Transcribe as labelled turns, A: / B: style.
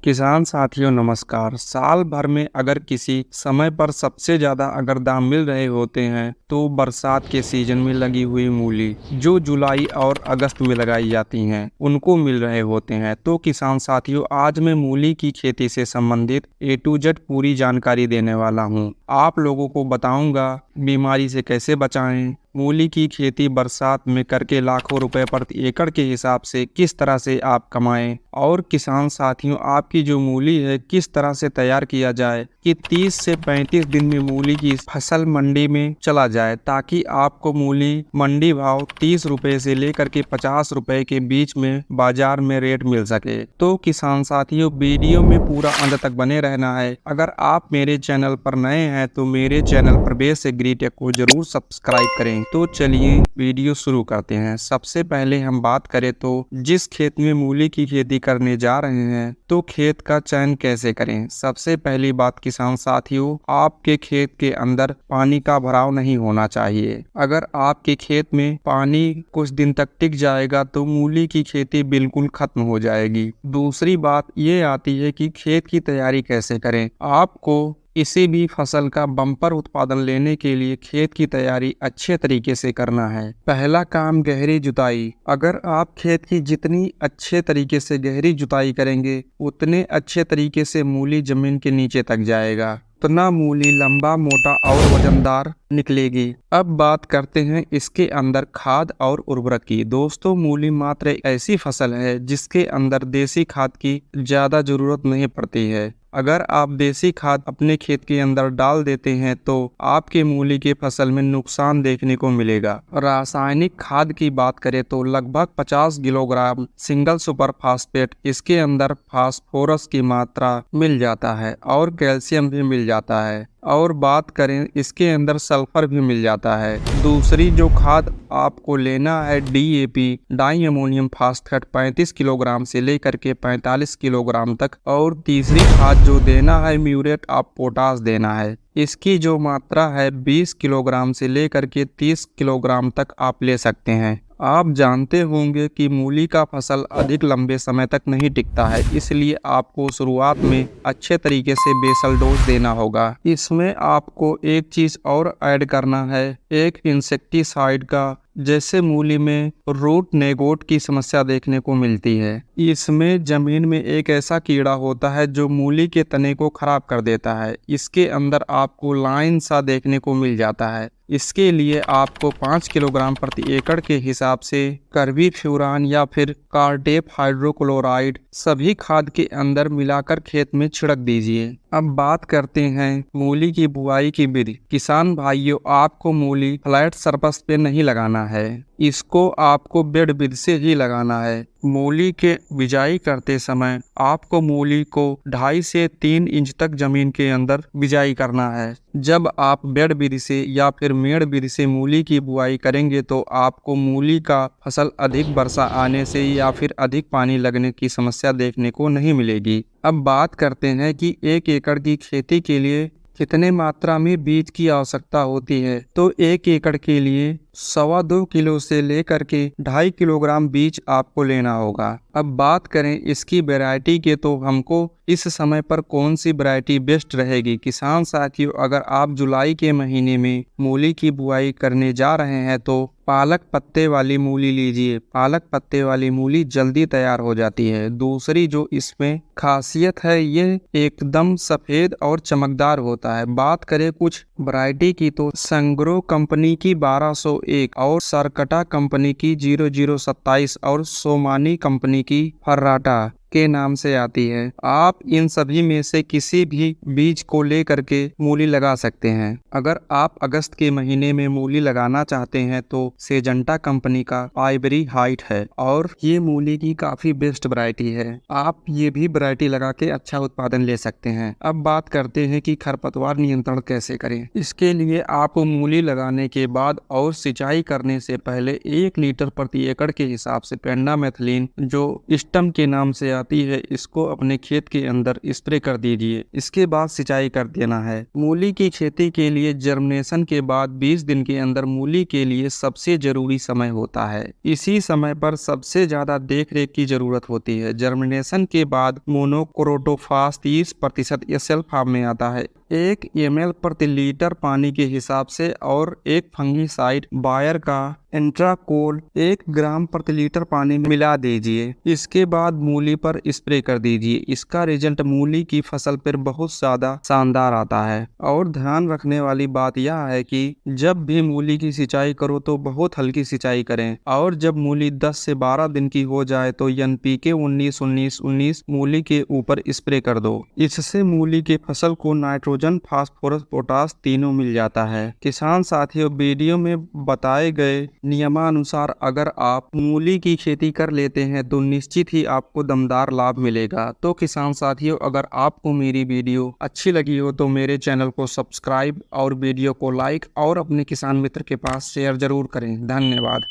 A: किसान साथियों नमस्कार। साल भर में अगर किसी समय पर सबसे ज्यादा अगर दाम मिल रहे होते हैं तो बरसात के सीजन में लगी हुई मूली जो जुलाई और अगस्त में लगाई जाती हैं उनको मिल रहे होते हैं। तो किसान साथियों आज मैं मूली की खेती से संबंधित A to Z पूरी जानकारी देने वाला हूं। आप लोगों को बताऊंगा बीमारी से कैसे बचाएं, मूली की खेती बरसात में करके लाखों रुपए प्रति एकड़ के हिसाब से किस तरह से आप कमाएं, और किसान साथियों आपकी जो मूली है किस तरह से तैयार किया जाए कि 30 से 35 दिन में मूली की फसल मंडी में चला जाए ताकि आपको मूली मंडी भाव 30 रुपए से लेकर के 50 रुपए के बीच में बाजार में रेट मिल सके। तो किसान साथियों वीडियो में पूरा अंत तक बने रहना है। अगर आप मेरे चैनल पर नए हैं तो मेरे चैनल प्रवेश एग्रीटेक को जरूर सब्सक्राइब करें। तो चलिए वीडियो शुरू करते हैं। सबसे पहले हम बात करें तो जिस खेत में मूली की खेती करने जा रहे हैं तो खेत का चयन कैसे करें। सबसे पहली बात किसान साथियों, आपके खेत के अंदर पानी का भराव नहीं होना चाहिए। अगर आपके खेत में पानी कुछ दिन तक टिक जाएगा तो मूली की खेती बिल्कुल खत्म हो जाएगी। दूसरी बात ये आती है कि खेत की तैयारी कैसे करें। आपको किसी भी फसल का बम्पर उत्पादन लेने के लिए खेत की तैयारी अच्छे तरीके से करना है। पहला काम गहरी जुताई। अगर आप खेत की जितनी अच्छे तरीके से गहरी जुताई करेंगे उतने अच्छे तरीके से मूली जमीन के नीचे तक जाएगा, उतना मूली लंबा मोटा और वजनदार निकलेगी। अब बात करते हैं इसके अंदर खाद और उर्वरक की। दोस्तों मूली मात्र एक ऐसी फसल है जिसके अंदर देसी खाद की ज्यादा जरूरत नहीं पड़ती है। अगर आप देसी खाद अपने खेत के अंदर डाल देते हैं तो आपके मूली के फसल में नुकसान देखने को मिलेगा। रासायनिक खाद की बात करें तो लगभग 50 किलोग्राम सिंगल सुपर फास्फेट, इसके अंदर फास्फोरस की मात्रा मिल जाता है और कैल्शियम भी मिल जाता है, और बात करें इसके अंदर सल्फर भी मिल जाता है। दूसरी जो खाद आपको लेना है DAP di ammonium phosphate 35 kilogram से लेकर के 45 किलोग्राम तक, और तीसरी खाद जो देना है म्यूरेट ऑफ पोटाश देना है। इसकी जो मात्रा है 20 किलोग्राम से लेकर के 30 किलोग्राम तक आप ले सकते हैं। आप जानते होंगे कि मूली का फसल अधिक लंबे समय तक नहीं टिकता है, इसलिए आपको शुरुआत में अच्छे तरीके से बेसल डोज देना होगा। इसमें आपको एक चीज और ऐड करना है, एक इंसेक्टिसाइड का। जैसे मूली में रूट नेगोट की समस्या देखने को मिलती है, इसमें जमीन में एक ऐसा कीड़ा होता है जो मूली के तने को खराब कर देता है। इसके अंदर आपको लाइन सा देखने को मिल जाता है। इसके लिए आपको 5 किलोग्राम प्रति एकड़ के हिसाब से कार्बीफ्यूरान या फिर कार्टेप हाइड्रोक्लोराइड सभी खाद के अंदर मिलाकर खेत में छिड़क दीजिए। अब बात करते हैं मूली की बुआई की विधि। किसान भाइयों आपको मूली फ्लैट सरफेस पे नहीं लगाना है, इसको आपको बेड विधि से ही लगाना है। मूली के बिजाई करते समय आपको मूली को 2.5 से 3 इंच तक जमीन के अंदर बिजाई करना है। जब आप बेड विधि से या फिर मेड़ विधि से मूली की बुआई करेंगे तो आपको मूली का फसल अधिक वर्षा आने से या फिर अधिक पानी लगने की समस्या देखने को नहीं मिलेगी। अब बात करते हैं कि 1 एकड़ की खेती के लिए कितने मात्रा में बीज की आवश्यकता होती है। तो 1 एकड़ के लिए 2.25 किलो से लेकर के 2.5 किलोग्राम बीज आपको लेना होगा। अब बात करें इसकी वैरायटी के तो हमको इस समय पर कौन सी वैरायटी बेस्ट रहेगी। किसान साथियों अगर आप जुलाई के महीने में मूली की बुआई करने जा रहे हैं तो पालक पत्ते वाली मूली लीजिए। पालक पत्ते वाली मूली जल्दी तैयार हो जाती है। दूसरी जो इसमें खासियत है ये एकदम सफेद और चमकदार होता है। बात करें कुछ वैरायटी की तो संग्रो कंपनी की 1201 और सरकटा कंपनी की 0027 और सोमानी कंपनी की फर्राटा के नाम से आती है। आप इन सभी में से किसी भी बीज को लेकर के मूली लगा सकते हैं। अगर आप अगस्त के महीने में मूली लगाना चाहते हैं तो सेजंटा कंपनी का आइवरी हाइट है और ये मूली की काफी बेस्ट वैरायटी है। आप ये भी वैरायटी लगा के अच्छा उत्पादन ले सकते हैं। अब बात करते हैं कि खरपतवार नियंत्रण कैसे करें। इसके लिए आपको मूली लगाने के बाद और सिंचाई करने से पहले 1 लीटर प्रति एकड़ के हिसाब से पेंडामेथलिन जो स्टम के नाम से जाती है इसको अपने खेत के अंदर स्प्रे कर दीजिए। इसके बाद सिंचाई कर देना है। मूली की खेती के लिए जर्मिनेशन के बाद 20 दिन के अंदर मूली के लिए सबसे जरूरी समय होता है। इसी समय पर सबसे ज्यादा देखरेख की जरूरत होती है। जर्मिनेशन के बाद मोनोक्रोटोफास 30% एसएल फॉर्म में आता है। 1 ml प्रति लीटर पानी के हिसाब से और एक फंगिसाइड बायर का एंट्राकोल 1 ग्राम प्रति लीटर पानी में मिला दीजिए। इसके बाद मूली पर स्प्रे कर दीजिए। इसका रिजल्ट मूली की फसल पर बहुत ज्यादा शानदार आता है। और ध्यान रखने वाली बात यह है कि जब भी मूली की सिंचाई करो तो बहुत हल्की सिंचाई करें और जब मूली 10 से 12 दिन की हो जाए तो NPK 19-19-19 मूली के ऊपर स्प्रे कर दो। इससे मूली के फसल को नाइट्रोजन, फास्फोरस, पोटास तीनों मिल जाता है। किसान साथियों, वीडियो में बताए गए नियमानुसार अगर आप मूली की खेती कर लेते हैं तो निश्चित ही आपको दमदार लाभ मिलेगा। तो किसान साथियों, अगर आपको मेरी वीडियो अच्छी लगी हो तो मेरे चैनल को सब्सक्राइब और वीडियो को लाइक और अपने किसान मित्र के पास शेयर जरूर करें। धन्यवाद।